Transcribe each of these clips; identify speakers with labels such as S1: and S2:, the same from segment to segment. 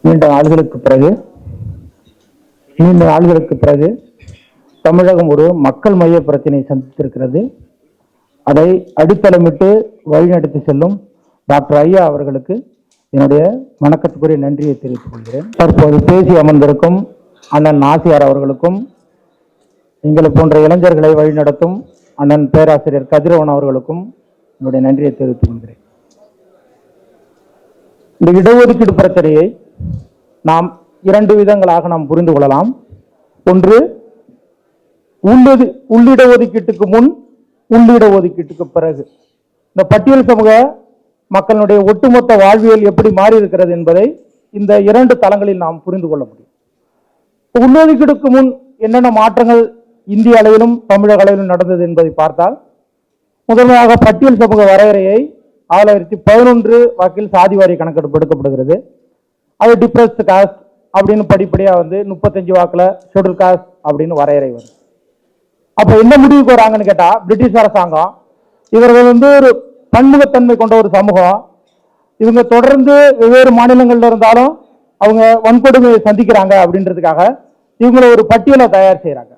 S1: நீண்ட நாள்களுக்கு பிறகு தமிழகம் ஒரு மக்கள் மைய பிரச்சனையை சந்தித்திருக்கிறது. அதை அடித்தளமிட்டு வழிநடத்தி செல்லும் டாக்டர் ஐயா அவர்களுக்கு என்னுடைய வணக்கத்துக்குரிய நன்றியை தெரிவித்துக் கொள்கிறேன். தற்போது பேசி அமர்ந்திருக்கும் அண்ணன் நாசியார் அவர்களுக்கும், எங்களை போன்ற இளைஞர்களை வழிநடத்தும் அண்ணன் பேராசிரியர் கதிரவன் அவர்களுக்கும் என்னுடைய நன்றியை தெரிவித்துக் கொள்கிறேன். இந்த இடஒதுக்கீடு பிரச்சனையை நாம் இரண்டு விதங்களாக நாம் புரிந்து கொள்ளலாம். ஒன்று, உள்ளிட ஒதுக்கீட்டுக்கு முன், உள்ளிட ஒதுக்கீட்டுக்கு பிறகு இந்த பட்டியல் சமூக மக்களுடைய ஒட்டுமொத்த வாழ்வியல் எப்படி மாறி இருக்கிறது என்பதை இந்த இரண்டு தளங்களில் நாம் புரிந்து கொள்ள முடியும். உள்ளொதுக்கீடுக்கு முன் என்னென்ன மாற்றங்கள் இந்திய அளவிலும் தமிழக அளவிலும் நடந்தது என்பதை பார்த்தால், முதன்மையாக பட்டியல் சமூக வரையறையை 2011 வாக்கில் சாதி வாரிய கணக்கெடுப்பு எடுக்கப்படுகிறது. அது டிப்ரெஸ்ட் காஸ்ட் அப்படின்னு படிப்படியா 35 வாக்குல ஷெட்யூல் காஸ்ட் அப்படின்னு வரையறை வருது. அப்ப என்ன முடிவுக்கு வராங்கன்னு கேட்டா, பிரிட்டிஷ் அரசாங்கம் இவர்கள் ஒரு பன்முகத்தன்மை கொண்ட ஒரு சமூகம், இவங்க தொடர்ந்து வெவ்வேறு மாநிலங்கள்ல இருந்தாலும் அவங்க வன்கொடுமையை சந்திக்கிறாங்க அப்படின்றதுக்காக இவங்களை ஒரு பட்டியலை தயார் செய்யறாங்க.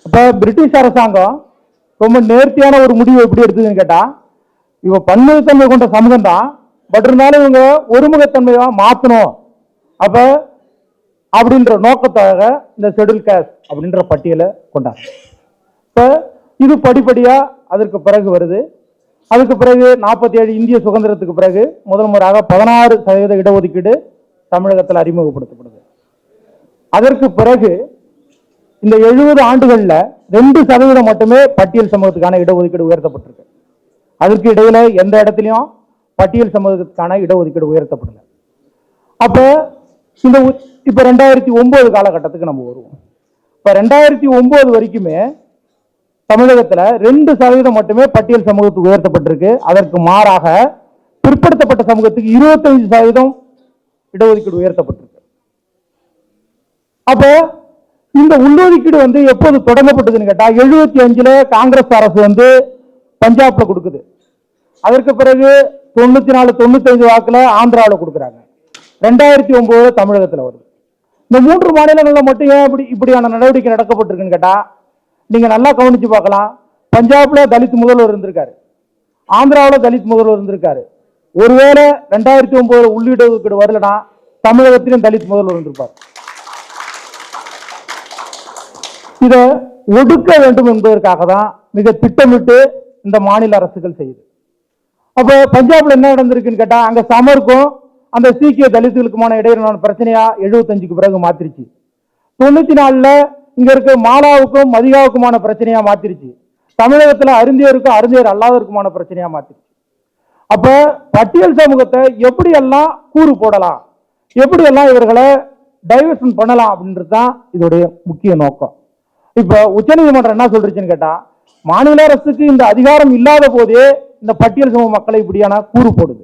S1: அப்ப பிரிட்டிஷ் அரசாங்கம் ரொம்ப நேர்த்தியான ஒரு முடிவு எப்படி எடுத்ததுன்னு கேட்டா, இவங்க பன்முகத்தன்மை கொண்ட சமூகம் தான், பட் இருந்தாலும் இவங்க ஒருமுகத்தன்மையா மாற்றணும் அப்ப அப்படின்ற நோக்கத்தாக இந்த ஷெட்யூல் காஸ்ட் அப்படின்ற பட்டியலை கொண்டாங்க. இப்ப இது படிப்படியா அதற்கு பிறகு வருது. அதுக்கு பிறகு 47 இந்திய சுதந்திரத்துக்கு பிறகு முதல் முறையாக 16% இடஒதுக்கீடு தமிழகத்தில் அறிமுகப்படுத்தப்படுது. அதற்கு பிறகு இந்த 70 ஆண்டுகள்ல 2% மட்டுமே பட்டியல் சமூகத்துக்கான இடஒதுக்கீடு உயர்த்தப்பட்டிருக்கு. அதற்கு இடையில எந்த இடத்துலையும் பட்டியல் சமூகத்துக்கான இடஒதுக்கீடு உயர்த்தப்படல. அப்ப இப்ப 2009 காலகட்டத்துக்கு நம்ம வருவோம். இப்ப 2009 வரைக்குமே தமிழகத்துல 2% மட்டுமே பட்டியல் சமூகத்துக்கு உயர்த்தப்பட்டிருக்கு. அதற்கு மாறாக பிற்படுத்தப்பட்ட சமூகத்துக்கு 25% இடஒதுக்கீடு உயர்த்தப்பட்டிருக்கு. அப்ப இந்த உள்ளொதுக்கீடு எப்போது தொடங்கப்பட்டதுன்னு கேட்டா, 75ல காங்கிரஸ் அரசு பஞ்சாப்ல கொடுக்குது. அதற்கு பிறகு 94, 95 வாக்குல ஆந்திராவில் கொடுக்குறாங்க. 2009 தமிழகத்தில் வருது. இந்த 3 மாநிலங்கள்ல மட்டும் ஏன் இப்படியான நடவடிக்கை நடக்கப்பட்டிருக்குன்னு கேட்டா, நீங்க நல்லா கவனிச்சு பார்க்கலாம். பஞ்சாப்ல தலித் முதல்வர் இருந்திருக்காரு, ஆந்திராவில் தலித் முதல்வர் இருந்திருக்காரு. ஒருவேளை 2009 உள்ளிட ஒதுக்கீடு வரலனா தமிழகத்திலும் தலித் முதல்வர் இருந்திருப்பார். இதை ஒடுக்க வேண்டும் என்பதற்காக தான் மிக திட்டமிட்டு இந்த மாநில அரசுகள் செய்யுது. அப்ப பஞ்சாப்ல என்ன நடந்திருக்குன்னு கேட்டா, அங்க சமருக்கும் அந்த சீக்கிய தலித்துகளுக்குமான இடையிலான பிரச்சனையா 75க்கு பிறகு மாத்திருச்சு. 94ல இங்க இருக்க மாலாவுக்கும் மதிகாவுக்குமான பிரச்சனையா மாத்திருச்சு. தமிழகத்துல அருந்தியருக்கும் அருந்தியர் அல்லாதவருக்குமான பிரச்சனையா மாத்திருச்சு. அப்ப பட்டியல் சமூகத்தை எப்படி எல்லாம் கூறு போடலாம், எப்படி எல்லாம் இவர்களை டைவர்ஷன் பண்ணலாம் அப்படின்றது தான் இதோடைய முக்கிய நோக்கம். இப்ப உச்சநீதிமன்றம் என்ன சொல்றதுன்னு கேட்டா, மாநில அரசுக்கு இந்த அதிகாரம் இல்லாத போதே இந்த பட்டியல் சமூக மக்களை இப்படியான கூறு போடுது.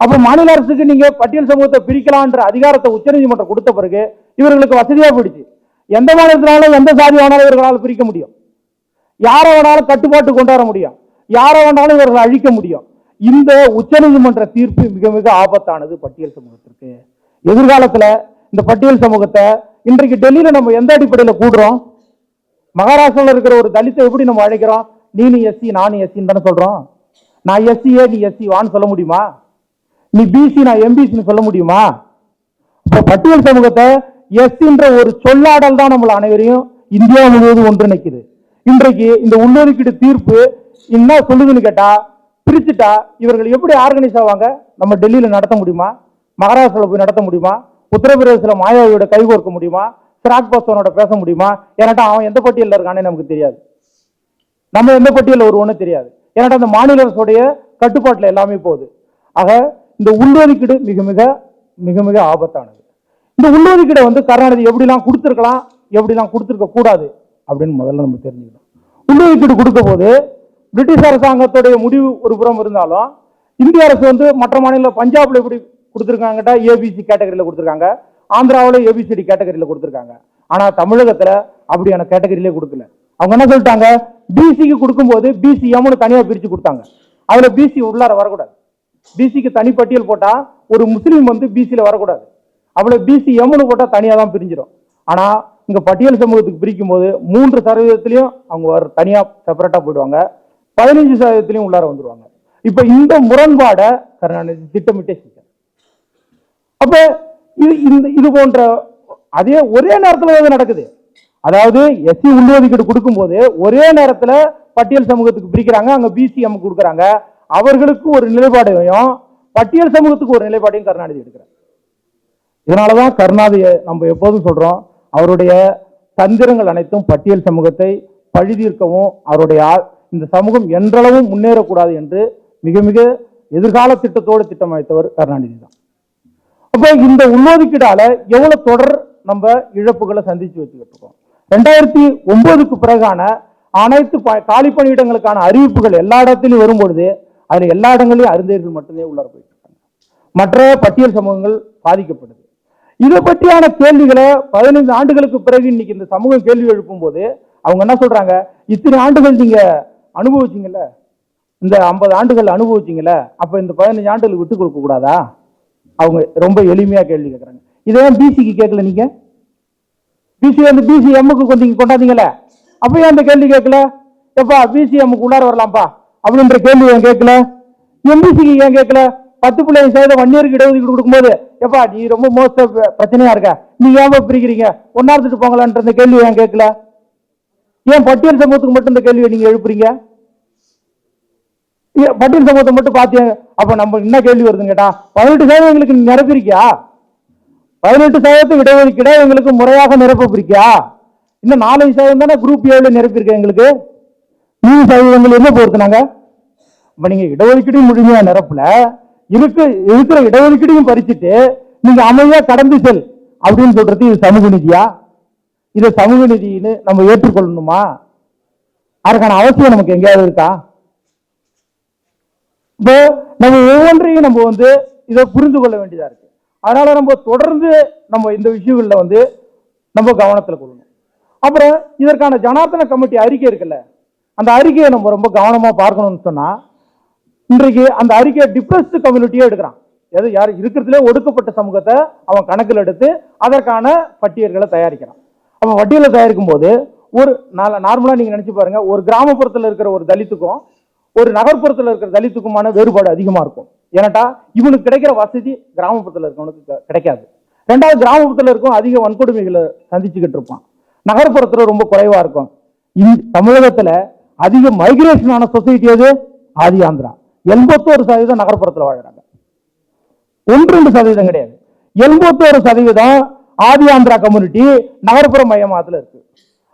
S1: அப்ப மாநில அரசுக்கு நீங்க பட்டியல் சமூகத்தை பிரிக்கலான்ற அதிகாரத்தை உச்சநீதிமன்றம் கொடுத்த பிறகு இவர்களுக்கு வசதியா போயிடுச்சு. எந்த மாநிலத்தினாலும் எந்த சாதி வேணாலும் இவர்களால் பிரிக்க முடியும், யாரை வேணாலும் கட்டுப்பாட்டு கொண்டு வர முடியும், யாரை வேணாலும் இவர்களை அழிக்க முடியும். இந்த உச்சநீதிமன்ற தீர்ப்பு மிக மிக ஆபத்தானது பட்டியல் சமூகத்திற்கு. எதிர்காலத்துல இந்த பட்டியல் சமூகத்தை இன்றைக்கு டெல்லியில நம்ம எந்த அடிப்படையில் கூடுறோம்? மகாராஷ்டிராவில் இருக்கிற ஒரு தலித்தை எப்படி நம்ம அழைக்கிறோம்? நீ எஸ்சி நானும் எஸ்சின்னு தானே சொல்றோம். நான் எஸ்சிஏ நீ எஸ்சி வான்னு சொல்ல முடியுமா? நீ பிசி நான் எம்பிசின்னு சொல்ல முடியுமா? இப்ப பட்டியல் சமூகத்தை எஸ்ன்ற ஒரு சொல்லாடல் தான் நம்மள அனைவரையும் இந்தியா முழுவதும் ஒன்றிணைக்குது. இன்றைக்கு இந்த உள்ளொதுக்கீடு தீர்ப்பு என்ன சொல்லுதுன்னு கேட்டா, பிரிச்சுட்டா இவர்கள் எப்படி ஆர்கனைஸ் ஆவாங்க? நம்ம டெல்லியில நடத்த முடியுமா? மகாராஷ்டிராவில் போய் நடத்த முடியுமா? உத்தரப்பிரதேசத்தில் மாயாவியோட கைகோர்க்க முடியுமா? சிராக் பாஸ்வானோட பேச முடியுமா? ஏன்னாட்டா அவன் எந்த பட்டியலில் இருக்கானே நமக்கு தெரியாது, நம்ம எந்த பட்டியலில் வருவோன்னு தெரியாது. ஏன்னாட்டா அந்த மாநில அரசுடைய கட்டுப்பாட்டில் எல்லாமே போகுது. ஆக இந்த உள்ளொதுக்கீடு மிக மிக மிக மிக ஆபத்தானது. இந்த உள்ளொதுக்கீடை கருணாநிதி எப்படிலாம் கொடுத்துருக்கலாம், எப்படிலாம் கொடுத்துருக்க கூடாது அப்படின்னு முதல்ல நம்ம தெரிஞ்சுக்கணும். உள்ளொதுக்கீடு கொடுக்க போது பிரிட்டிஷ் அரசாங்கத்துடைய முடிவு ஒரு புறம் இருந்தாலும், இந்திய அரசு மற்ற மாநில பஞ்சாப்ல எப்படி கொடுத்துருக்காங்கட்டா ஏபிசி கேட்டகரியில கொடுத்துருக்காங்க, ஆந்திராவில் ஏபிசிடி கேட்டகரியில கொடுத்துருக்காங்க. ஆனா தமிழகத்துல அப்படியான கேட்டகரியிலே கொடுக்கல. அவங்க என்ன சொல்லிட்டாங்க, பிசிக்கு கொடுக்கும்போது பிசிஎம்னு தனியா பிரிச்சு கொடுத்தாங்க. அதுல பிசி உள்ளார வரக்கூடாது. பிசிக்கு தனி பட்டியல் போட்டா ஒரு முஸ்லீம் பிசியில வரக்கூடாது. அவளை பிசி எம்னு போட்டா தனியா தான் பிரிஞ்சிடும். ஆனா இங்க பட்டியல் சமூகத்துக்கு பிரிக்கும் போது 3% அவங்க தனியா செப்பரேட்டா போயிடுவாங்க, 15% உள்ளார வந்துருவாங்க. இப்ப இந்த முரண்பாட கருணாநிதி திட்டமிட்டே செஞ்சார். அப்ப இது போன்ற அதே ஒரே நேரத்தில் நடக்குது. அதாவது எஸ்சி உள்ஒதுக்கீடு கொடுக்கும் போது ஒரே நேரத்தில் பட்டியல் சமூகத்துக்கு பிரிக்கிறாங்க, அங்க பிசிஎம் கொடுக்குறாங்க. அவர்களுக்கு ஒரு நிலைப்பாடையும் பட்டியல் சமூகத்துக்கு ஒரு நிலைப்பாடையும் கருணாநிதி எடுக்கிறார். இதனாலதான் கருணாநிதியை நம்ம எப்போதும் சொல்றோம், அவருடைய தந்திரங்கள் அனைத்தும் பட்டியல் சமூகத்தை பழிதீர்க்கவும் அவருடைய இந்த சமூகம் என்றளவும் முன்னேறக்கூடாது என்று மிக மிக எதிர்கால திட்டத்தோடு திட்டமைத்தவர் கருணாநிதி தான். அப்ப இந்த உள்ஒதுக்கீடால எவ்வளவு தொடர் நம்ம இழப்புகளை சந்திச்சு வச்சுக்கிட்டு இருக்கோம். 2009க்கு பிறகான அனைத்து காலி பணியிடங்களுக்கான அறிவிப்புகள் எல்லா இடத்திலும் வரும்பொழுது அதுல எல்லா இடங்களையும் அருந்தேர்கள் மட்டுமே உள்ளார போயிட்டு இருக்காங்க, மற்ற பட்டியல் சமூகங்கள் பாதிக்கப்படுது. இதை பற்றியான கேள்விகளை 15 ஆண்டுகளுக்கு பிறகு இன்னைக்கு இந்த சமூகம் கேள்வி எழுப்பும் போது அவங்க என்ன சொல்றாங்க, இத்தனை ஆண்டுகள் நீங்க அனுபவிச்சீங்கல்ல, இந்த 50 ஆண்டுகள் அனுபவிச்சீங்கல்ல, அப்ப இந்த 15 ஆண்டுகள் விட்டு கொடுக்க கூடாதா? அவங்க ரொம்ப எளிமையா கேள்வி கேட்கறாங்க. இதையும் பிசிக்கு கேட்கல, நீங்க பிசி வந்து பிசிஎம்முக்கு கொண்டாந்தீங்கல்ல, அப்ப ஏன் அந்த கேள்வி கேட்கல? எப்பா பிசிஎம்முக்கு உள்ளார வரலாம்ப்பா அப்படின்ற கேள்வி ஏன் கேட்கல? எம்பிசிக்கு ஏன் கேட்கல? 10.5% வன்னியருக்கு இடஒதுக்கீடு கொடுக்கும்போது எப்பா நீ ரொம்ப மோச பிரச்சனையா இருக்க, நீ ஏன் பிரிக்கிறீங்க, ஒன்னார்த்துட்டு போங்களான்ற இந்த கேள்வி ஏன் கேட்கல? ஏன் பட்டியல் சமூகத்துக்கு மட்டும் இந்த கேள்வியை நீங்க எழுப்புறீங்க? பட்டியல் சமூகத்தை மட்டும் பாத்தீங்க. அப்ப நம்ம என்ன கேள்வி வருதுன்னு கேட்டா, 18% எங்களுக்கு நிரப்பிருக்கியா? 18% இடஒதுக்கீடு எங்களுக்கு முறையாக நிரப்பிருக்கியா? இன்னும் 4% தானே குரூப் ஏழு நிரப்பிருக்க எங்களுக்கு. 3% என்ன பொறுத்துனாங்க? இப்ப நீங்க இடஒதுக்கீடு முழுமையா நிரப்பல, இருக்கிற இடஒதுக்கீடையும் பறிச்சுட்டு நீங்க அமைதியா கடந்து செல் அப்படின்னு சொல்றது இது சமூக நீதியா? இதை சமூக நீதினு நம்ம ஏற்றுக்கொள்ளணுமா? அதுக்கான அவசியம் நமக்கு எங்கேயாவது இருக்கா? இப்போ நம்ம ஒவ்வொன்றையும் நம்ம வந்து இதை புரிந்து கொள்ள வேண்டியதா இருக்கு. அதனால நம்ம தொடர்ந்து நம்ம இந்த விஷயங்கள்ல நம்ம கவனத்தில் கொள்ளணும். அப்புறம் இதற்கான ஜனார்த்தன கமிட்டி அறிக்கை இருக்குல்ல, அந்த அறிக்கையை நம்ம ரொம்ப கவனமா பார்க்கணும்னு சொன்னா, இன்றைக்கு அந்த அறிக்கையை டிப்ரெஸ்ட் கம்யூனிட்டியே எடுக்கிறான். யார் இருக்கிறதுலே ஒடுக்கப்பட்ட சமூகத்தை அவன் கணக்கில் எடுத்து அதற்கான பட்டியல்களை தயாரிக்கிறான். அவன் பட்டியலை தயாரிக்கும் போது ஒரு நார்மலா நீங்க நினைச்சு பாருங்க, ஒரு கிராமப்புறத்தில் இருக்கிற ஒரு தலித்துக்கும் ஒரு நகர்ப்புறத்தில் இருக்கிற தலித்துக்குமான வேறுபாடு அதிகமா இருக்கும். ஏன்னாட்டா இவனுக்கு கிடைக்கிற வசதி கிராமப்புறத்தில் இருக்கவனுக்கு கிடைக்காது. ரெண்டாவது, கிராமப்புறத்தில் இருக்கும் அதிக வன்கொடுமைகளை சந்திச்சுக்கிட்டு இருப்பான், நகர்ப்புறத்துல ரொம்ப குறைவா இருக்கும். தமிழகத்துல அதிக மைக்ரேஷன் ஆன சொசைட்டி எது? ஆதி ஆந்திரா. 81% நகர்ப்புறத்தில் வாழ்றாங்க, 1-2% கிடையாது. 81% ஆதி ஆந்திரா கம்யூனிட்டி நகர்ப்புற மையமாத்துல இருக்கு.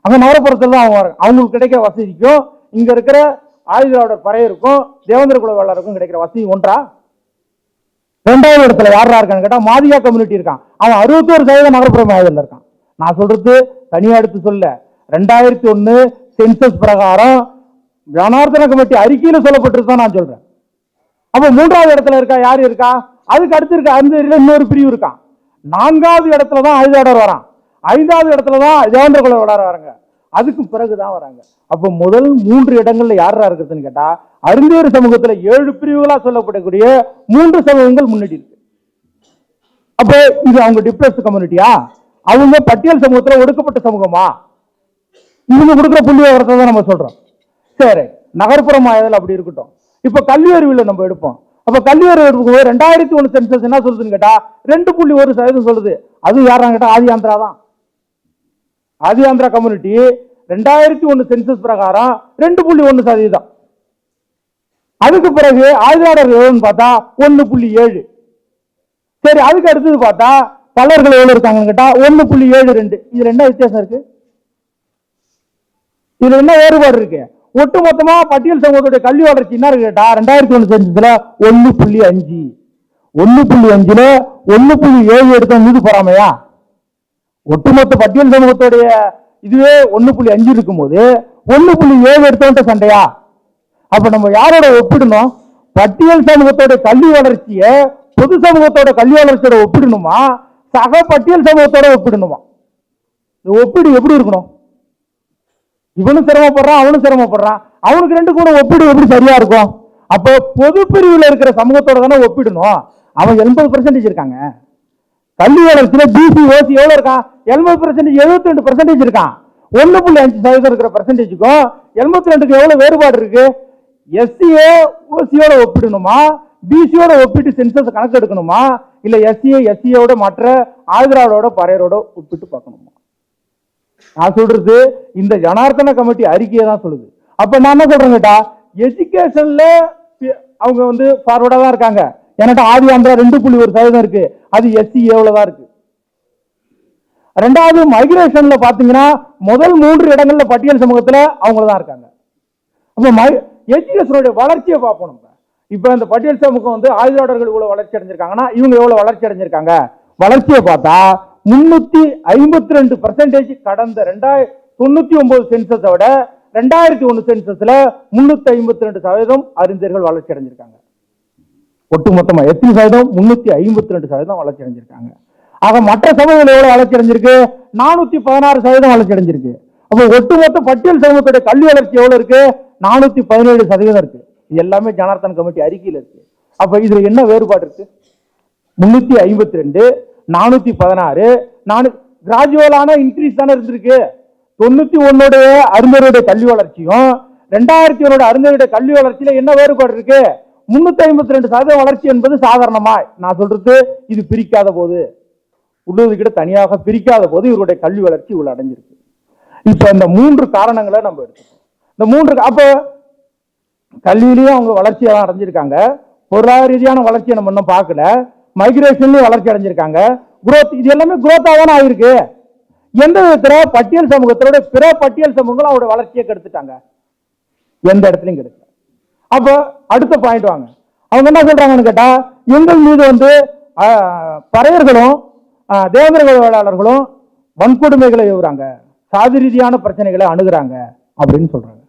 S1: அங்க நகர்ப்புறத்துல தான் அவங்களுக்கு கிடைக்கிற வசதிக்கும் இங்க இருக்கிற ஆயுதோட பறையருக்கும் தேவேந்திர குல வேளாருக்கும் கிடைக்கிற வசதி ஒன்றா? 2வது இடத்துல யாரா இருக்கான்னு கேட்டா மாதியா கம்யூனிட்டி இருக்கான், அவன் 61% நகர்ப்புற மையத்தில் இருக்கான். நான் சொல்றது தனியா எடுத்து சொல்ல, 2001 சென்சஸ் பிரகாரம் ஜனார்த்தன கமிட்டி அறிக்கையில சொல்லப்பட்டிருக்கோம் நான் சொல்றேன். அப்ப 3வது இடத்துல இருக்கா யாரு இருக்கா? அதுக்கு அடுத்து இருக்க அந்த இன்னொரு பிரிவு இருக்கான். 4வது இடத்துலதான் ஆயுதாடர் வரான், 5வது இடத்துலதான் தேவேந்திர குல வேளார் வராங்க, அதுக்கு பிறகுதான் வராங்க. அப்ப முதல் 3 இடங்கள்ல யாரா இருக்குதுன்னு கேட்டா அருந்தேறு சமூகத்துல 7 பிரிவுகளா சொல்லப்படக்கூடிய 3 சமூகங்கள் முன்னாடி இருக்கு. அப்ப இது அவங்க டிப்ரெஸ்ட் கம்யூனிட்டியா? அவங்க பட்டியல் சமூகத்துல ஒடுக்கப்பட்ட சமூகமா? இவங்க கொடுக்குற புள்ளி விவரத்தை தான் நம்ம சொல்றோம். சரி, நகர்ப்புற மாயத்தில் அப்படி இருக்கட்டும். இப்ப கல்வி அறிவியல் நம்ம எடுப்போம். அப்ப கல்வி அறிவு 2001 சென்சஸ் என்ன சொல்லுதுன்னு கேட்டா 2.1% சொல்லுது. அது யாரான்னு கேட்டா ஆதி ஆந்திரா தான். ஆதி ஆந்திரா கம்யூனிட்டி 2001 சென்சஸ் பிரகாரம் 2.1%. அதுக்கு பிறகு ஆயுதாடர் எவ்வளவுன்னு பார்த்தா 1.7. சரி, அதுக்கு அடுத்தது பார்த்தா பலர்கள் எவ்வளவு இருக்காங்கன்னு கேட்டா 1.72. இதுல என்ன வித்தியாசம் இருக்கு? இதுல என்ன வேறுபாடு இருக்கு? ஒட்டுமொத்தமா பட்டியல் சமூகத்துடைய கல்வி வளர்ச்சி என்ன இருக்கு கேட்டா 2001 சென்சஸ்ல 1.5. 1.5ல 1.7 எடுத்த மீது போறாமையா? ஒட்டுமொத்த பட்டியல் சமூகத்துடைய இதுவே 1.5 இருக்கும் போது 1.7 எடுத்தவன்ட்ட சண்டையா? அப்ப நம்ம யாரோட ஒப்பிடணும்? பட்டியல் சமூகத்தோட கல்வி வளர்ச்சிய பொது சமூகத்தோட கல்வி வளர்ச்சியோட ஒப்பிடணுமா, சக பட்டியல் சமூகத்தோட ஒப்பிடணுமா? ஒப்பீடு எப்படி இருக்கணும்? இவனும் சிரமப்படுறான், அவனும் சிரமப்படுறான், அவனுக்கு 2 கூட ஒப்பீடு எப்படி சரியா இருக்கும்? அப்போ பொது பிரிவுல இருக்கிற சமூகத்தோட தானே ஒப்பிடணும். அவன் 80% இருக்காங்க, கல்வி வளர்ச்சியில பிசி ஓசி எவ்வளவு இருக்கான்? 70%, 72% இருக்கான். 1.5% இருக்கிற பெர்சன்டேஜுக்கும் 82க்கு எவ்வளவு வேறுபாடு இருக்கு? எஸ்சியோ ஓசியோட ஒப்பிடணுமா, பிசியோட ஒப்பிட்டு சென்சஸ் கணக்கு எடுக்கணுமா, இல்ல எஸ்சிஏ எஸ்சியோட மற்ற ஆந்திராவோட பறையரோட ஒப்பிட்டு பார்க்கணுமா? நான் சொல்றது இந்த ஜனார்த்தன கமிட்டி அறிக்கையை தான் சொல்லுது. அப்ப நான் என்ன சொல்றேன் கேட்டா, எஜுகேஷன்ல அவங்க வந்து ஃபார்வர்டா தான் இருக்காங்க. என்கிட்ட ஆதி ஆந்திரா 2.1% இருக்கு, அது எஸ்சி எவ்வளவுதான் இருக்கு. ரெண்டாவது மைக்ரேஷன்ல பாத்தீங்கன்னா முதல் 3 இடங்கள்ல பட்டியல் சமூகத்துல அவங்களதான் இருக்காங்க. அப்ப எஜுகேஷனுடைய வளர்ச்சியை பார்ப்போம். இப்ப இந்த பட்டியல் சமூகம் வந்து ஆயுதாளர்கள் இவ்வளவு வளர்ச்சி அடைஞ்சிருக்காங்கன்னா இவங்க எவ்வளவு வளர்ச்சி அடைஞ்சிருக்காங்க? வளர்ச்சியை பார்த்தா 352% கடந்த 2099 சென்சஸை விட 2001 சென்சஸ்ல 352% அறிஞர்கள் வளர்ச்சி அடைஞ்சிருக்காங்க. ஒட்டுமொத்தமா எத்தனை சதவீதம்? 352% வளர்ச்சி அடைஞ்சிருக்காங்க. ஆக மற்ற சமூகங்கள் எவ்வளவு வளர்ச்சி அடைஞ்சிருக்கு? 416% வளர்ச்சி அடைஞ்சிருக்கு. அப்ப ஒட்டுமொத்த பட்டியல் சமூகத்துடைய கல்வி வளர்ச்சி எவ்வளவு இருக்கு? 417% இருக்கு. இது எல்லாமே ஜனார்த்தன் கமிட்டி அறிக்கையில் இருக்கு. அப்ப இதுல என்ன வேறுபாடு இருக்கு? 352, 416 கிராஜுவலான இன்க்ரீஸ் தானே இருந்திருக்கு. 91 அறிஞருடைய கல்வி வளர்ச்சியும் 2001 அறிஞருடைய கல்வி வளர்ச்சியில என்ன வேறுபாடு இருக்கு? 352% வளர்ச்சி என்பது சாதாரணமா, நான் சொல்றது இது பிரிக்காத போது, உள்ளதுக்கிட்ட தனியாக பிரிக்காத போது இவருடைய கல்வி வளர்ச்சி இவ்வளவு அடைஞ்சிருக்கு. இப்ப இந்த 3 காரணங்களை நம்ம எடுத்துக்கோம். இந்த 3 அப்ப கல்வியிலையும் அவங்க வளர்ச்சியை அடைஞ்சிருக்காங்க, பொருளாதார ரீதியான வளர்ச்சியை நம்ம இன்னும் பார்க்கல, மைக்ரேஷன்லயும் வளர்ச்சி அடைஞ்சிருக்காங்க, குரோத், இது எல்லாமே குரோத்தா தானே ஆயிருக்கு. எந்த விதத்துல பட்டியல் சமூகத்தோட பிற பட்டியல் சமூகங்கள் அவருடைய வளர்ச்சியை கெடுத்துட்டாங்க? எந்த இடத்துலையும் கெடுக்கல. அப்ப அடுத்த பாயிண்ட் வாங்க. அவங்க என்ன சொல்றாங்கன்னு கேட்டா, எங்கள் மீது வந்து பறையர்களும் தேவேந்திர வேளாளர்களும் வன்கொடுமைகளை ஏவுறாங்க, சாதி ரீதியான பிரச்சனைகளை அணுகுறாங்க அப்படின்னு சொல்றாங்க.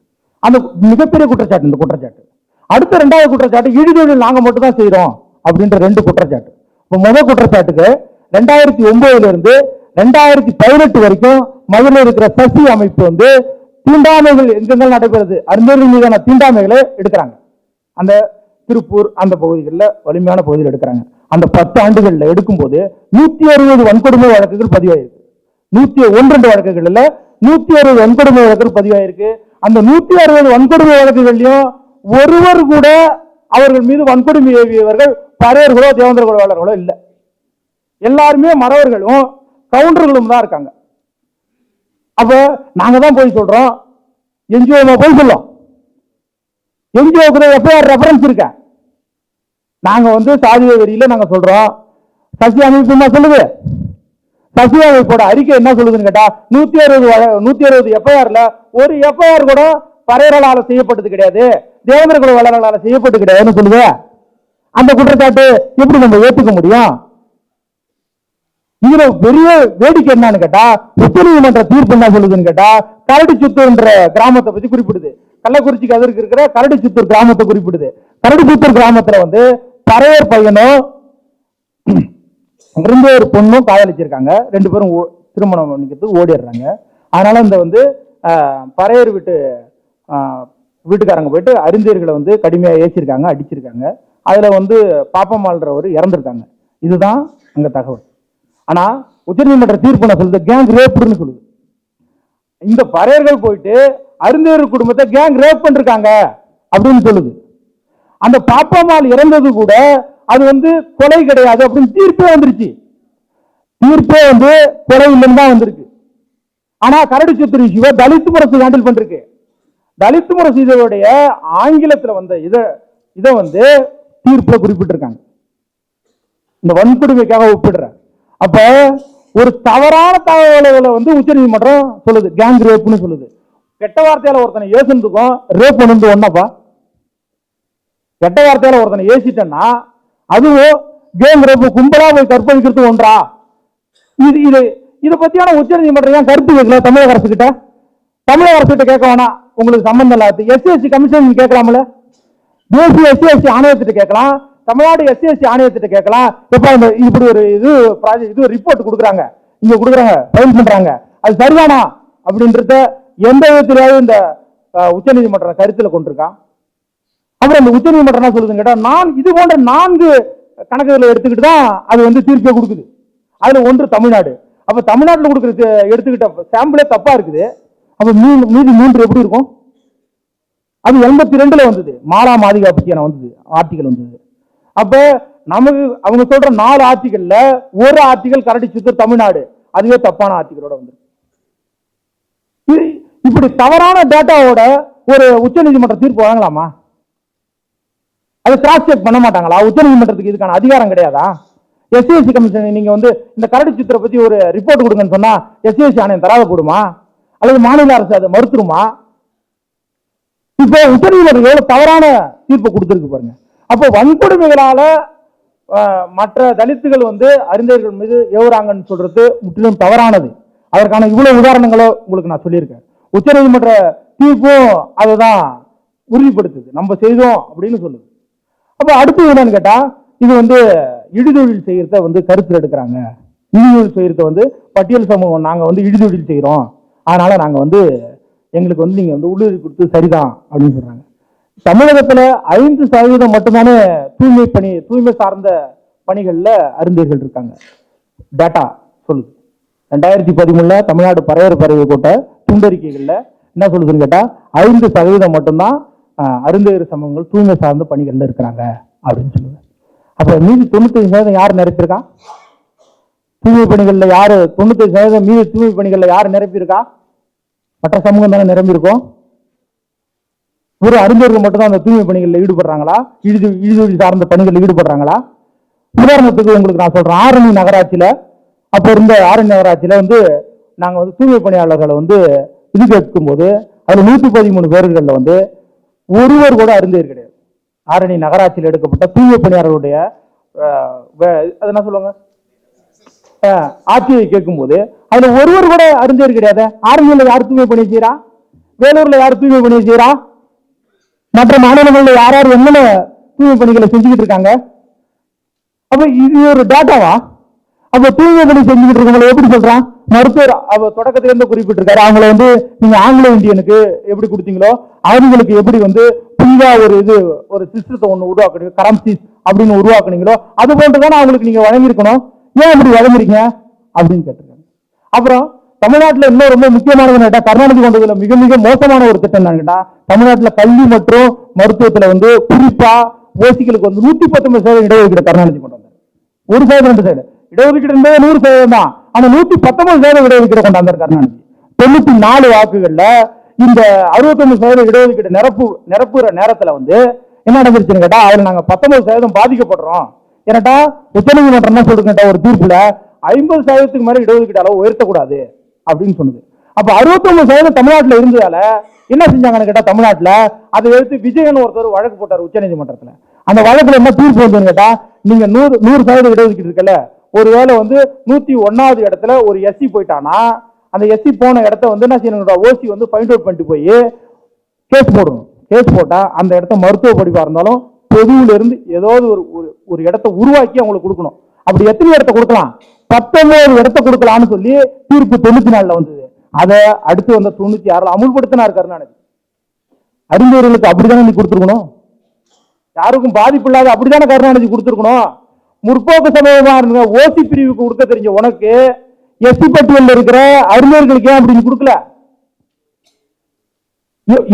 S1: அந்த மிகப்பெரிய குற்றச்சாட்டு இந்த குற்றச்சாட்டு. அடுத்த 2வது குற்றச்சாட்டு, இழிதொழில் நாங்க மட்டும் தான் செய்யறோம் அப்படின்ற 2 குற்றச்சாட்டு. இப்ப முதல் குற்றச்சாட்டுக்கு 2009 இருந்து 2018 வரைக்கும் மதுரையில் இருக்கிற சசி அமைப்பு வந்து தீண்டாமைகள் எங்கெங்க நடைபெறுது, அறிஞர்கள் மீதான தீண்டாமைகளை எடுக்கிறாங்க. அந்த திருப்பூர் அந்த பகுதிகளில் வலிமையான பகுதியில் எடுக்கிறாங்க. அந்த 10 ஆண்டுகள்ல எடுக்கும்போது 160 வன்கொடுமை வழக்குகள் பதிவாயிருக்கு. 101 வழக்குகள்ல 160 வன்கொடுமை வழக்குகள் பதிவாயிருக்கு. அந்த 160 வன்கொடுமை வழக்குகள்லயும் ஒருவர் கூட அவர்கள் மீது வன்கொடுமை ஏவியவர்கள் பறையர்களோ தேவேந்திர வேளாளர்களோ இல்ல. எல்லாருமே மறவர்களும் கவுண்டர்களும் தான் இருக்காங்க. அப்ப நாங்க தான் போய் சொல்றோம், என்ஜிஓ போய் சொல்லும், என்ஜிஓ எஃப்ஐஆர் ரெஃபரன்ஸ் இருக்க. நாங்க வந்து சாதிய வெறியில நாங்க சொல்றோம். சசி அமைப்பு என்ன சொல்லுது? சசி அமைப்போட அறிக்கை என்ன சொல்லுதுன்னு கேட்டா, 160 எஃப்ஐஆர்ல ஒரு எஃப்ஐஆர் கூட பறையர்களால செய்யப்பட்டது கிடையாது, தேவேந்திர குல வேளாளர்களால செய்யப்பட்டு கிடையாதுன்னு சொல்லுது. அந்த குற்றச்சாட்டு எப்படி நம்ம ஏற்றுக்க முடியும்? இதுல பெரிய வேடிக்கை என்னன்னு கேட்டா, உச்ச நீதிமன்ற தீர்ப்பு என்ன சொல்லுதுன்னு கேட்டா, கரடிச்சுத்தூர் என்ற கிராமத்தை பத்தி குறிப்பிடுது. கள்ளக்குறிச்சிக்கு அதற்கு இருக்கிற கரடிச்சுத்தூர் கிராமத்தை குறிப்பிடுது. கரடிச்சுத்தூர் கிராமத்துல வந்து பறையர் பையனும் 2 பொண்ணும் காதலிச்சிருக்காங்க. 2 பேரும் திருமணம் பண்ணிக்கிறதுக்கு ஓடிடுறாங்க. அதனால இந்த வந்து பறையர் வீட்டுக்காரங்க போயிட்டு அறிஞர்களை வந்து கடுமையா ஏசிருக்காங்க, அடிச்சிருக்காங்க. அதுல வந்து பாப்பம்மாள்ன்றவர் இறந்துருக்காங்க. இதுதான் அங்க தகவல். ஆனா உச்சநீதிமன்ற தீர்ப்பு சொல்லுது கேங் ரேப்னு சொல்லுது. இந்த பறையர்கள் போயிட்டு அறிஞர் குடும்பத்தை கேங் ரேப் பண்ணிருக்காங்க அப்படின்னு சொல்லுது. அந்த பாப்பம்மாள் இறந்தது கூட அது வந்து கொலை கிடையாது அப்படின்னு தீர்ப்பே வந்துருச்சு. தீர்ப்பே வந்து கொலை இல்லைன்னு தான் வந்திருக்கு. ஆனா கரடிச்சுத்தூர் இஷ்யூவை தலித் முரசு ஹேண்டில் பண்ணிருக்கு. தலித் முரசு இதோடைய ஆங்கிலத்துல வந்த இதை வந்து தீர்ப்புல குறிப்பிட்டிருக்காங்க. இந்த வன்கொடுமைக்காக ஒப்பிடுற. அப்ப ஒரு தவறான தகவல்களை வந்து உச்ச நீதிமன்றம் சொல்லுது கேங் ரேப்னு சொல்லுது. கெட்ட வார்த்தையால ஒருத்தனை ஏசுனதுக்கும் ரேப் பண்ணது ஒன்னப்பா. கெட்ட வார்த்தையால ஒருத்தனை ஏசிட்டேன்னா அதுவும் கேங் ரேப், கும்பலா போய் கற்பழிக்கிறது ஒன்றா? இதை பத்தியான உச்ச நீதிமன்றம் ஏன் கருத்து கேட்கல தமிழக அரசு கிட்ட? தமிழக அரசு கிட்ட கேட்க வேணாம், உங்களுக்கு சம்பந்தம் இல்லாது. எஸ்சி கமிஷன் கேட்கலாம்ல, தேசிய எஸ்சி ஆணையத்திட்ட கேட்கலாம், தமிழ்நாடு எஸ்சி ஆணையத்திட்ட கேட்கலாம். இப்ப இப்படி ஒரு இது ரிப்போர்ட் கொடுக்குறாங்க, இங்க கொடுக்குறாங்க, ஃபைல் பண்றாங்க, அது சரிதானா அப்படின்றத எந்த விதத்திலேயாவது இந்த உச்ச நீதிமன்றம் கருத்துல கொண்டிருக்கான்? அப்புறம் இந்த உச்ச நீதிமன்றம் என்ன சொல்லுதுன்னு கேட்டா, நான் இது போன்ற 4 கணக்குகளை எடுத்துக்கிட்டு தான் அது வந்து தீர்ப்பை கொடுக்குது. அதுல ஒன்று தமிழ்நாடு. அப்ப தமிழ்நாட்டில் கொடுக்குற எடுத்துக்கிட்ட சாம்பிளே தப்பா இருக்குது. அப்ப மீதி 3 எப்படி இருக்கும்? அது 82ல வந்தது, மாலா மாதிகா பத்தியான வந்தது ஆர்டிகல் வந்தது. அப்ப நமக்கு அவங்க சொல்ற 4 ஆர்டிகல்ல ஒரு ஆர்டிகல் கரடி சித்தூர் தமிழ்நாடு, அதுவே தப்பான ஆர்டிகலோட வந்து. இப்படி தவறான டேட்டாவோட ஒரு உச்சநீதிமன்ற தீர்ப்பு வழங்கலாமா? அது கிராஸ் செக் பண்ண மாட்டாங்களா? உச்சநீதிமன்றத்துக்கு இதுக்கான அதிகாரம் கிடையாதா? எஸ்சிஎஸ்சி கமிஷன் நீங்க வந்து இந்த கரடி சித்திரை பத்தி ஒரு ரிப்போர்ட் கொடுங்கன்னு சொன்னா எஸ்சிஎஸ்சி ஆணையம் தராத போடுமா? அல்லது மாநில அரசு அதை மறுத்துருமா? இப்போ உச்சநீதிமன்றம் எவ்வளவு தவறான தீர்ப்பு கொடுத்திருக்கு பாருங்க. அப்போ வன்கொடுமைகளால மற்ற தலித்துகள் வந்து அறிஞர்கள் மீது ஏவுறாங்கன்னு சொல்றது முற்றிலும் தவறானது. அதற்கான இவ்வளவு உதாரணங்களோ உங்களுக்கு நான் சொல்லியிருக்கேன். உச்சநீதிமன்ற தீர்ப்பும் அதுதான் உறுதிப்படுத்துது, நம்ம செய்தோம் அப்படின்னு சொல்லுது. அப்ப அடுத்து என்னன்னு கேட்டா, இது வந்து இடிதொழில் செய்யறத வந்து கருத்தில் எடுக்கிறாங்க. இடிதொழில் செய்யறத வந்து பட்டியல் சமூகம் நாங்க வந்து இடிதொழில் செய்யறோம், அதனால நாங்க வந்து எங்களுக்கு வந்து நீங்க வந்து உள்ளுறுதி கொடுத்து சரிதான் அப்படின்னு சொல்றாங்க. தமிழகத்துல 5% மட்டும்தானே தூய்மை சார்ந்த பணிகள்ல அறிஞர்கள் இருக்காங்க. டேட்டா சொல்லுது. 2013 தமிழ்நாடு பறவை கூட்ட துண்டறிக்கைகள்ல என்ன சொல்லுதுன்னு கேட்டா 5% மட்டும்தான் அறிஞர் சமூகங்கள் தூய்மை சார்ந்த பணிகள்ல இருக்கிறாங்க அப்படின்னு சொல்லுது. அப்ப மீதி 95% யார் நிரப்பியிருக்கா? தூய்மை பணிகள்ல யாரு 95% மீதி தூய்மை பணிகள்ல யாரு நிரப்பியிருக்கா? மற்ற சமூகம் தானே நிரம்பி இருக்கும். ஒரு அறிஞர்கள் மட்டும்தான் அந்த தூய்மை பணிகளில் ஈடுபடுறாங்களா? இழிதொழில் சார்ந்த பணிகளில் ஈடுபடுறாங்களா? உதாரணத்துக்கு உங்களுக்கு நான் சொல்றேன், ஆரணி நகராட்சியில அப்ப இருந்த ஆரணி நகராட்சியில வந்து நாங்க வந்து தூய்மை பணியாளர்களை வந்து இது கேட்கும் போது அதுல 113 பேர்கள்ல வந்து ஒருவர் கூட அறிஞர் கிடையாது. ஆரணி நகராட்சியில் எடுக்கப்பட்ட தூய்மை பணியாளர்களுடைய அது என்ன சொல்லுவாங்க ஆட்சியை கேட்கும் போது அதுல ஒருவர் கூட அறிஞர் கிடையாது. ஆரணியில யார் தூய்மை பணி செய்யறா? வேலூர்ல யார் தூய்மை பணி செய்யறா? மற்ற மாநிலங்களில் யார் யார் என்னென்ன தூய்மை பணிகளை செஞ்சுக்கிட்டு இருக்காங்க? அப்ப இது ஒரு டேட்டாவா? அப்ப தூய்மை பணி செஞ்சுக்கிட்டு இருக்கவங்களை எப்படி சொல்றான்? மருத்துவர் அவ தொடக்கத்துல இருந்து குறிப்பிட்டிருக்காரு, அவங்கள வந்து நீங்க ஆங்கிலோ இந்தியனுக்கு எப்படி கொடுத்தீங்களோ அவங்களுக்கு எப்படி வந்து புதிதா ஒரு சிஸ்டத்தை ஒண்ணு உருவாக்குனீங்க, கரம்சிஸ் அப்படின்னு உருவாக்குனீங்களோ அது போன்றுதானே அவங்களுக்கு நீங்க வழங்கியிருக்கணும். ஏன் அப்படி வழங்குறீங்க அப்படின்னு கேட்டிருக்காங்க. அப்புறம் தமிழ்நாட்டில் இன்னும் ரொம்ப முக்கியமானது கேட்டா, கருணாநிதி கொண்டதுல மிக மிக மோசமான ஒரு திட்டம் தான் கேட்டா, தமிழ்நாட்டில் கல்வி மற்றும் மருத்துவத்துல வந்து குறிப்பா ஓசிகளுக்கு வந்து 119% இடஒதுக்கீடு கருணாநிதி கொண்டு வந்தார். 1% 2% இடஒதுக்கீடு இருந்தது 100% தான். ஆனா 119% இடஒதுக்கீடு கொண்டாந்தார் கருணாநிதி. 94 வாக்குகள்ல இந்த 69% இடஒதுக்கீடு நிரப்புற நேரத்துல வந்து என்ன நடந்துருச்சுன்னு கேட்டா, அதுல நாங்க 19% பாதிக்கப்படுறோம். ஏன்னாட்டா உச்சநீதிமன்றம் என்ன சொல்றேன், ஒரு தீர்ப்புல 50% மேல இடஒதுக்கீடு அளவு உயர்த்தக்கூடாது அப்படின்னு சொன்னது. அப்ப 69% தமிழ்நாட்டில் இருந்ததால என்ன செஞ்சாங்கன்னு கேட்டா, தமிழ்நாட்டில் அதை எடுத்து விஜயன் ஒருத்தர் வழக்கு போட்டார் உச்சநீதிமன்றத்தில். அந்த வழக்குல என்ன தீர்ப்பு வந்து கேட்டா, நீங்க 100% இடஒதுக்கீடு இருக்குல்ல, ஒருவேளை வந்து 101வது இடத்துல ஒரு எஸ்சி போயிட்டானா அந்த எஸ்சி போன இடத்த வந்து என்ன செய்யணும், ஓசி வந்து ஃபைண்ட் அவுட் பண்ணிட்டு போய் கேஸ் போடணும். கேஸ் போட்டா அந்த இடத்த மருத்துவ படிப்பா இருந்தாலும் பொதுவுல இருந்து ஏதாவது ஒரு இடத்தை உருவாக்கி அவங்களுக்கு கொடுக்கணும். அப்படி எத்தனை இடத்த கொடுக்கலாம்? 19 இடத்த கொடுக்கலாம்னு சொல்லி தீர்ப்பு 94 வந்தது. அதை அடுத்து வந்த 96 அமுல்படுத்தினார் கருணாநிதி. அறிஞர்களுக்கு அப்படித்தானே நீ கொடுத்துருக்கணும், யாருக்கும் பாதிப்பு இல்லாத அப்படித்தானே கருணாநிதி கொடுத்துருக்கணும். முற்போக்கு சமூகமா இருந்த ஓசி பிரிவுக்கு கொடுக்க தெரிஞ்ச உனக்கு எஸ்சி பட்டியலில் இருக்கிற அறிஞர்களுக்கு ஏன் அப்படின்னு கொடுக்கல?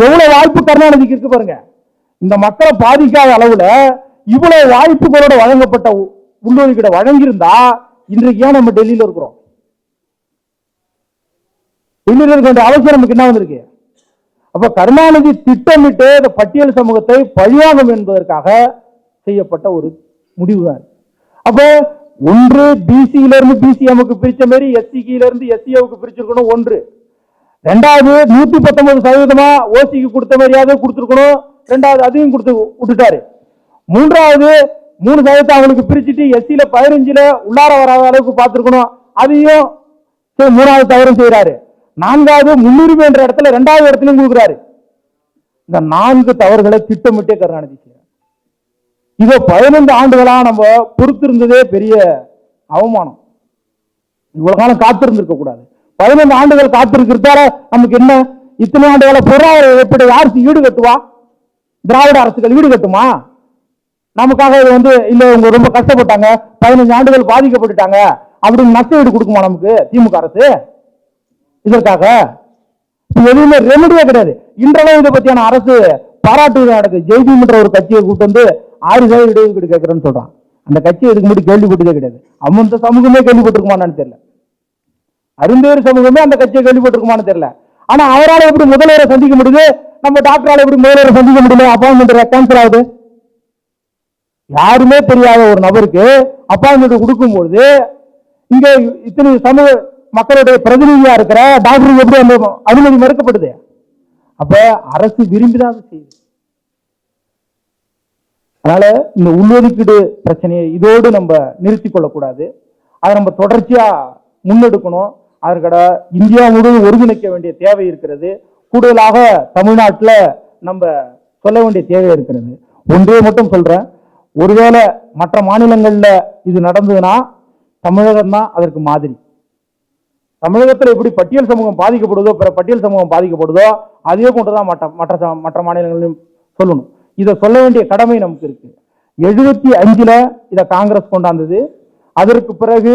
S1: எவ்வளவு வாய்ப்பு கருணாநிதிக்கு இருக்கு பாருங்க. இந்த மக்களை பாதிக்காத அளவுல இவ்வளவு வாய்ப்புகளோட வழங்கப்பட்ட உள்ளொதுக்கீடு வழங்கியிருந்தா இன்றைக்கு ஏன் நம்ம டெல்லியில இருக்கிறோம்? டெல்லியில இருக்க வேண்டிய அவசியம் நமக்கு என்ன வந்திருக்கு? அப்ப கருணாநிதி திட்டமிட்டு இந்த பட்டியல் சமூகத்தை பழிவாங்கும் என்பதற்காக செய்யப்பட்ட ஒரு முடிவுதான். அப்ப ஒன்று பிசியில இருந்து பிசிஎம்க்கு பிரிச்ச மாதிரி எஸ்சில இருந்து எஸ்சிஓக்கு பிரிச்சிருக்கணும் ஒன்று. ரெண்டாவது 119% ஓசிக்கு கொடுத்த மாதிரியாவது கொடுத்துருக்கணும். ரெண்டாவது அதையும் கொடுத்து விட்டுட்டாரு. மூன்றாவது 3% அவங்களுக்கு பிரிச்சுட்டு எஸ்சில 15ல உள்ளார வராத அளவுக்கு பார்த்திருக்கணும், அதையும் மூணாவது தவறும் செய்யறாரு. நான்காவது முன்னுரிமை என்ற இடத்துல 2வது இடத்துலயும் கொடுக்குறாரு. இந்த 4 தவறுகளை திட்டமிட்டே கருணாநிதி செய்யறாரு. இதை 15 ஆண்டுகளா நம்ம பொறுத்திருந்ததே பெரிய அவமானம். இவ்வளவு காலம் காத்திருந்திருக்க கூடாது. 15 ஆண்டுகள் காத்திருக்கிறதால நமக்கு என்ன? இத்தனை ஆண்டுகள பொருளாதார எப்படி யாருக்கு ஈடு கட்டுவா? திராவிட அரசுகள் ஈடு கட்டுமா? நமக்காக இது வந்து இல்ல, இவங்க ரொம்ப கஷ்டப்பட்டாங்க, 15 ஆண்டுகள் பாதிக்கப்பட்டுட்டாங்க, அப்படி நஷ்டஈடு கொடுக்குமா நமக்கு திமுக அரசு? இதற்காக எதுவுமே ரெமடியே கிடையாது. இன்றளவு இதை பத்தியான அரசு பாராட்டு நடக்குது. ஜெய்பீம்ன்ற ஒரு கட்சியை கூட்டு வந்து 6% இடஒதுக்கீடு கேட்கிறேன்னு சொல்றான். அந்த கட்சி இதுக்கு முன்னாடி கேள்விப்பட்டதே கிடையாது. அந்த சமூகமே கேள்விப்பட்டிருக்குமான்னு தெரியல. அருந்தேறு சமூகமே அந்த கட்சியை கேள்விப்பட்டிருக்குமான்னு தெரியல. ஆனா அவரால் எப்படி முதல்வரை சந்திக்க முடியுது, நம்ம டாக்டரால் எப்படி முதல்வரை சந்திக்க முடியல? அப்பாயின்மெண்ட் கேன்சல் ஆகுது. யாருமே தெரியாத ஒரு நபருக்கு அப்பாயின்மெண்ட் கொடுக்கும்போது இங்க இத்தனை சமூக மக்களுடைய பிரதிநிதியா இருக்கிற டாக்டருக்கு எப்படி அந்த அனுமதி மறுக்கப்படுது? அப்ப அரசு விரும்பிதான் செய்யுது. அதனால இந்த உள்ஒதுக்கீடு பிரச்சனையை இதோடு நம்ம நிறுத்திக் கொள்ளக்கூடாது. அதை நம்ம தொடர்ச்சியா முன்னெடுக்கணும். அதற்கட இந்தியா முழுவதும் ஒருங்கிணைக்க வேண்டிய தேவை இருக்கிறது. கூடுதலாக தமிழ்நாட்டில் நம்ம சொல்ல வேண்டிய தேவை இருக்கிறது. ஒன்றே மட்டும் சொல்றேன், ஒருவேளை மற்ற மாநிலங்கள்ல இது நடந்ததுன்னா தமிழகம் தான் அதற்கு மாதிரி. தமிழகத்தில் எப்படி பட்டியல் சமூகம் பாதிக்கப்படுதோ, பிற பட்டியல் சமூகம் பாதிக்கப்படுதோ, அதே போன்றுதான் மற்ற மாநிலங்களிலும் சொல்லணும். இதை சொல்ல வேண்டிய கடமை நமக்கு இருக்கு. 75 இதை காங்கிரஸ் கொண்டாந்தது. அதற்கு பிறகு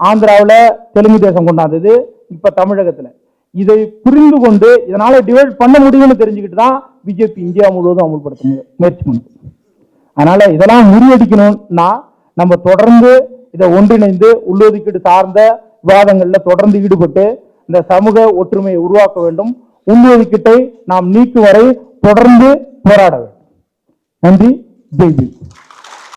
S1: ஆந்திராவில் தெலுங்கு தேசம் கொண்டாந்தது. இப்ப தமிழகத்துல இதை புரிந்து கொண்டு இதனால டிவைட் பண்ண முடியும்னு தெரிஞ்சுக்கிட்டு தான் பிஜேபி இந்தியா முழுவதும் அமல்படுத்த முயற்சி பண்ணுது. அதனால இதெல்லாம் முறியடிக்கணும்னா நம்ம தொடர்ந்து இதை ஒன்றிணைந்து உள்ளொதுக்கீடு சார்ந்த விவாதங்கள்ல தொடர்ந்து ஈடுபட்டு இந்த சமூக ஒற்றுமையை உருவாக்க வேண்டும். உள்ளொதுக்கீட்டை நாம் நீக்கும் வரை தொடர்ந்து போராட வேண்டும். நன்றி. ஜெய்பீம்.